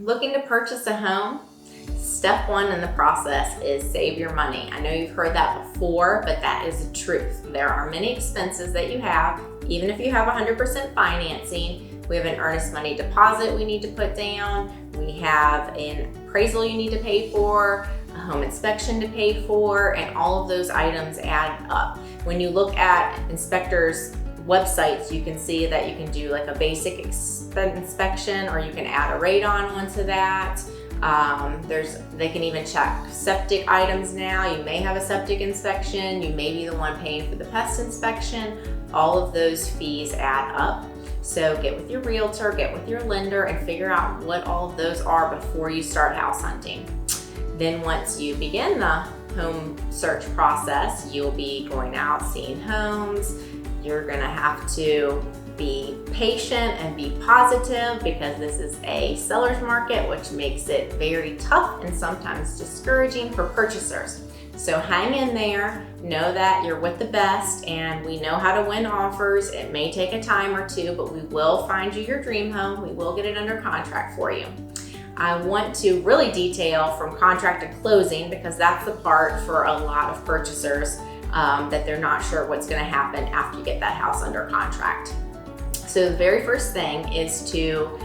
Looking to purchase a home? Step one in the process is save your money. I know you've heard that before, but that is the truth. There are many expenses that you have, even if you have 100% financing. We have an earnest money deposit we need to put down. We have an appraisal you need to pay for, a home inspection to pay for, and all of those items add up. When you look at inspectors' websites, you can see that you can do like a basic inspection, or you can add a radon onto that. They can even check septic items now. You may have a septic inspection. You may be the one paying for the pest inspection. All of those fees add up. So get with your realtor, get with your lender, and figure out what all of those are before you start house hunting. Then once you begin the home search process, you'll be going out, seeing homes. You're gonna have to be patient and be positive, because this is a seller's market, which makes it very tough and sometimes discouraging for purchasers. So hang in there, know that you're with the best, and we know how to win offers. It may take a time or two, but we will find you your dream home. We will get it under contract for you. I want to really detail from contract to closing, because that's the part for a lot of purchasers that they're not sure what's going to happen after you get that house under contract. So the very first thing is to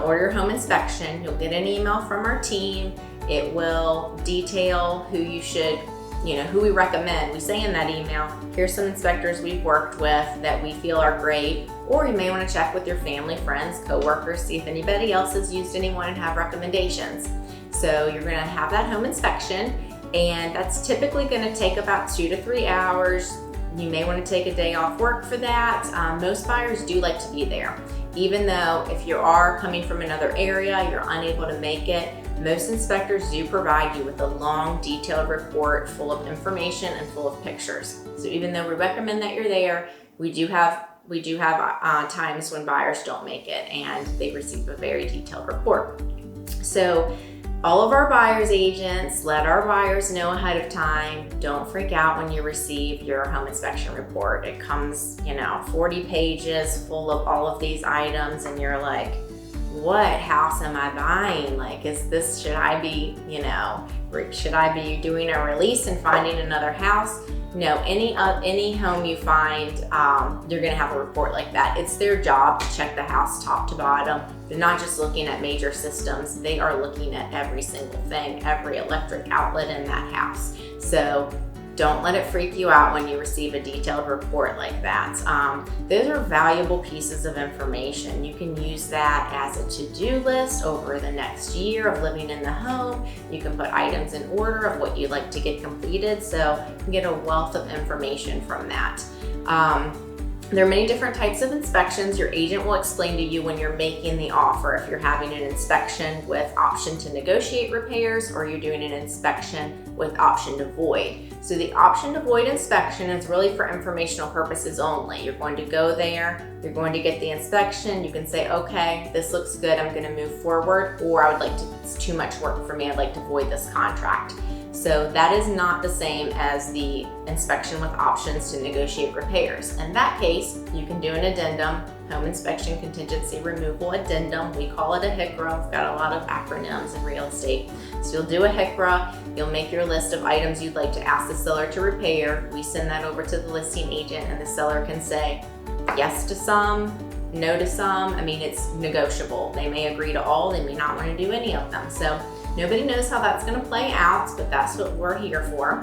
order your home inspection. You'll get an email from our team. It will detail who you should, who we recommend. We say in that email, here's some inspectors we've worked with that we feel are great, or you may want to check with your family, friends, coworkers, see if anybody else has used anyone and have recommendations. So you're going to have that home inspection, and that's typically going to take about 2 to 3 hours. You may want to take a day off work for that. Most buyers do like to be there. Even though if you are coming from another area, you're unable to make it, most inspectors do provide you with a long, detailed report full of information and full of pictures. So even though we recommend that you're there, we do have times when buyers don't make it and they receive a very detailed report. So all of our buyers agents let our buyers know ahead of time. Don't freak out when you receive your home inspection report. It comes, 40 pages full of all of these items, and you're like, what house am I buying? Like, should I be doing a release and finding another house? No, any home you find, you're gonna have a report like that. It's their job to check the house top to bottom. They're not just looking at major systems, they are looking at every single thing, every electric outlet in that house. So don't let it freak you out when you receive a detailed report like that. Those are valuable pieces of information. You can use that as a to-do list over the next year of living in the home. You can put items in order of what you'd like to get completed, so you can get a wealth of information from that. There are many different types of inspections. Your agent will explain to you when you're making the offer, if you're having an inspection with option to negotiate repairs, or you're doing an inspection with option to void. So the option to void inspection is really for informational purposes only. You're going to go there, you're going to get the inspection, you can say, okay, this looks good, I'm gonna move forward, or it's too much work for me, I'd like to void this contract. So that is not the same as the inspection with options to negotiate repairs. In that case, you can do an addendum, home inspection contingency removal addendum. We call it a HICRA. We've got a lot of acronyms in real estate. So you'll do a HICRA, you'll make your list of items you'd like to ask the seller to repair. We send that over to the listing agent, and the seller can say yes to some, no to some. It's negotiable. They may agree to all, they may not want to do any of them. So nobody knows how that's going to play out, but that's what we're here for.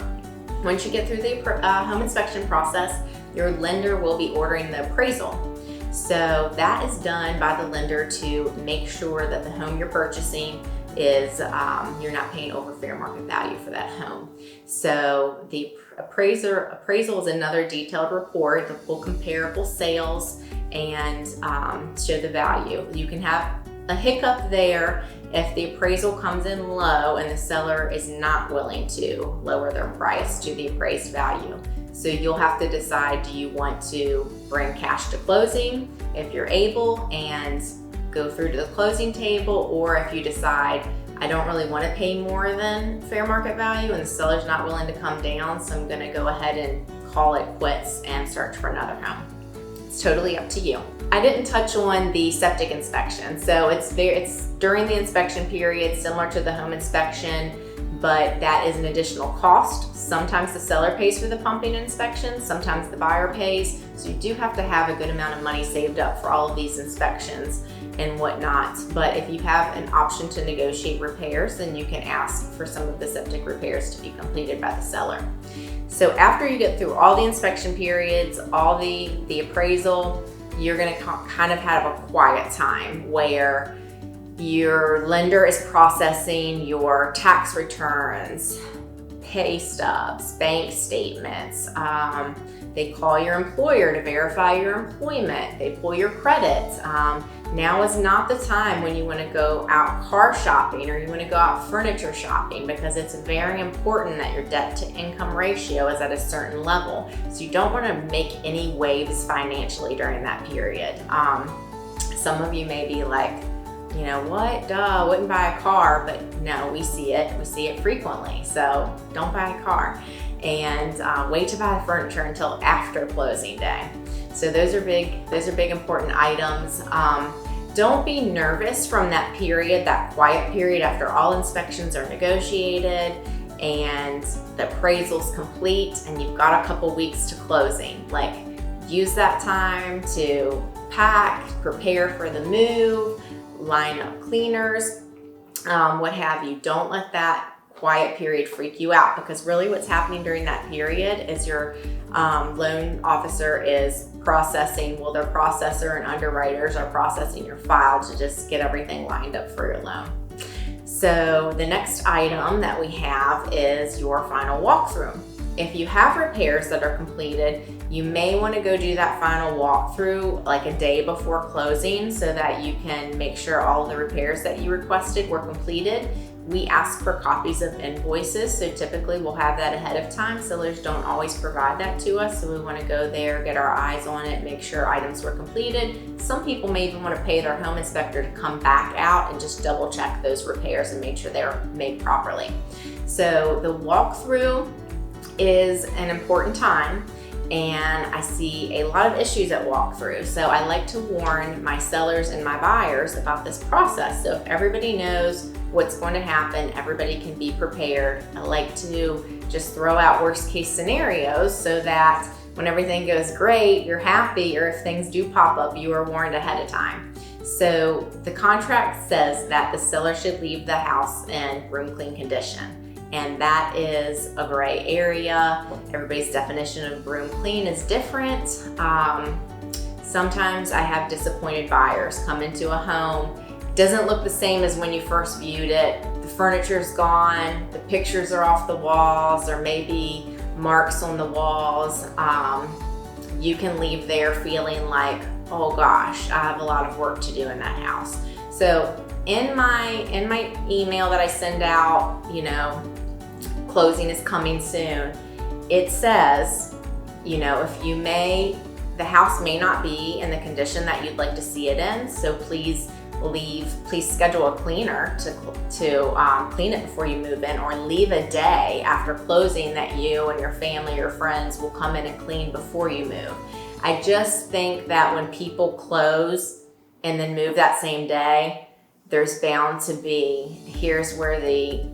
Once you get through the home inspection process, your lender will be ordering the appraisal. So that is done by the lender to make sure that the home you're purchasing is, you're not paying over fair market value for that home. So the appraisal is another detailed report that will compare both sales and show the value. You can have a hiccup there if the appraisal comes in low and the seller is not willing to lower their price to the appraised value. So you'll have to decide, do you want to bring cash to closing if you're able and go through to the closing table, or if you decide, I don't really want to pay more than fair market value and the seller's not willing to come down, so I'm going to go ahead and call it quits and search for another home. It's totally up to you. I didn't touch on the septic inspection. So it's during the inspection period, similar to the home inspection, but that is an additional cost. Sometimes the seller pays for the pumping inspection, sometimes the buyer pays. So you do have to have a good amount of money saved up for all of these inspections and whatnot. But if you have an option to negotiate repairs, then you can ask for some of the septic repairs to be completed by the seller. So after you get through all the inspection periods, all the appraisal, you're gonna kind of have a quiet time where your lender is processing your tax returns, pay stubs, bank statements. They call your employer to verify your employment. They pull your credit. Now is not the time when you want to go out car shopping or you want to go out furniture shopping, because it's very important that your debt to income ratio is at a certain level. So you don't want to make any waves financially during that period. Some of you may be like, you know what, duh, wouldn't buy a car, but no, we see it frequently. So don't buy a car, and wait to buy the furniture until after closing day. So those are big important items. Don't be nervous from that period, that quiet period after all inspections are negotiated and the appraisal's complete and you've got a couple weeks to closing. Like, use that time to pack, prepare for the move, line up cleaners, what have you. Don't let that quiet period freak you out, because really what's happening during that period is your loan officer is processing, well, their processor and underwriters are processing your file to just get everything lined up for your loan. So the next item that we have is your final walkthrough. If you have repairs that are completed, you may want to go do that final walkthrough like a day before closing so that you can make sure all the repairs that you requested were completed. We ask for copies of invoices, so typically we'll have that ahead of time. Sellers don't always provide that to us, so we want to go there, get our eyes on it, make sure items were completed. Some people may even want to pay their home inspector to come back out and just double check those repairs and make sure they're made properly. So the walkthrough is an important time, and I see a lot of issues at walkthrough. So I like to warn my sellers and my buyers about this process. So if everybody knows what's going to happen, everybody can be prepared. I like to just throw out worst case scenarios so that when everything goes great, you're happy, or if things do pop up, you are warned ahead of time. So the contract says that the seller should leave the house in room clean condition. And that is a gray area. Everybody's definition of room clean is different. Sometimes I have disappointed buyers come into a home. It doesn't look the same as when you first viewed it. The furniture's gone, the pictures are off the walls, or maybe marks on the walls. You can leave there feeling like, oh gosh, I have a lot of work to do in that house. So in my email that I send out, you know, closing is coming soon, it says, you know, the house may not be in the condition that you'd like to see it in, so please schedule a cleaner to clean it before you move in, or leave a day after closing that you and your family or friends will come in and clean before you move. I just think that when people close and then move that same day, there's bound to be, here's where the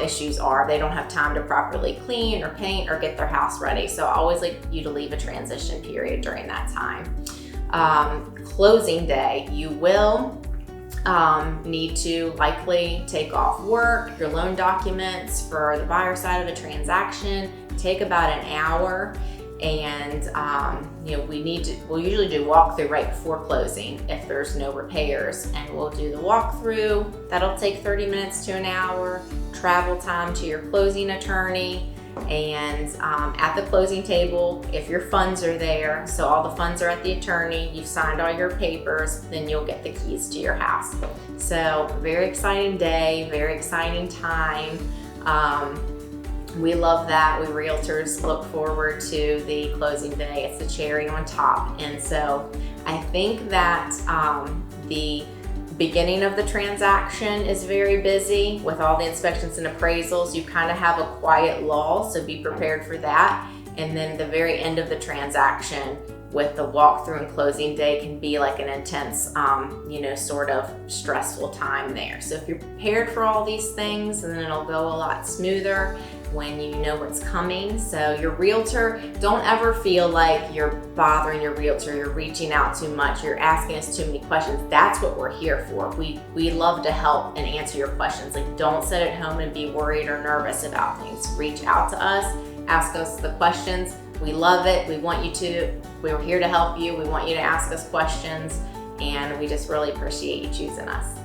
issues are. They don't have time to properly clean or paint or get their house ready. So I always like you to leave a transition period during that time. Closing day, you will need to likely take off work, your loan documents for the buyer side of the transaction, take about an hour. And you know, we'll usually do walkthrough right before closing if there's no repairs, and we'll do the walkthrough. That'll take 30 minutes to an hour. Travel time to your closing attorney, and at the closing table, if your funds are there, so all the funds are at the attorney, you've signed all your papers, then you'll get the keys to your house. So very exciting day, very exciting time. We love that. We realtors look forward to the closing day. It's the cherry on top. And so I think that the beginning of the transaction is very busy with all the inspections and appraisals. You kind of have a quiet lull, so be prepared for that. And then the very end of the transaction, with the walkthrough and closing day can be like an intense, sort of stressful time there. So if you're prepared for all these things, then it'll go a lot smoother when you know what's coming. So your realtor, don't ever feel like you're bothering your realtor, you're reaching out too much, you're asking us too many questions. That's what we're here for. We love to help and answer your questions. Like, don't sit at home and be worried or nervous about things. Reach out to us, ask us the questions. We love it. We want you to. We're here to help you. We want you to ask us questions, and we just really appreciate you choosing us.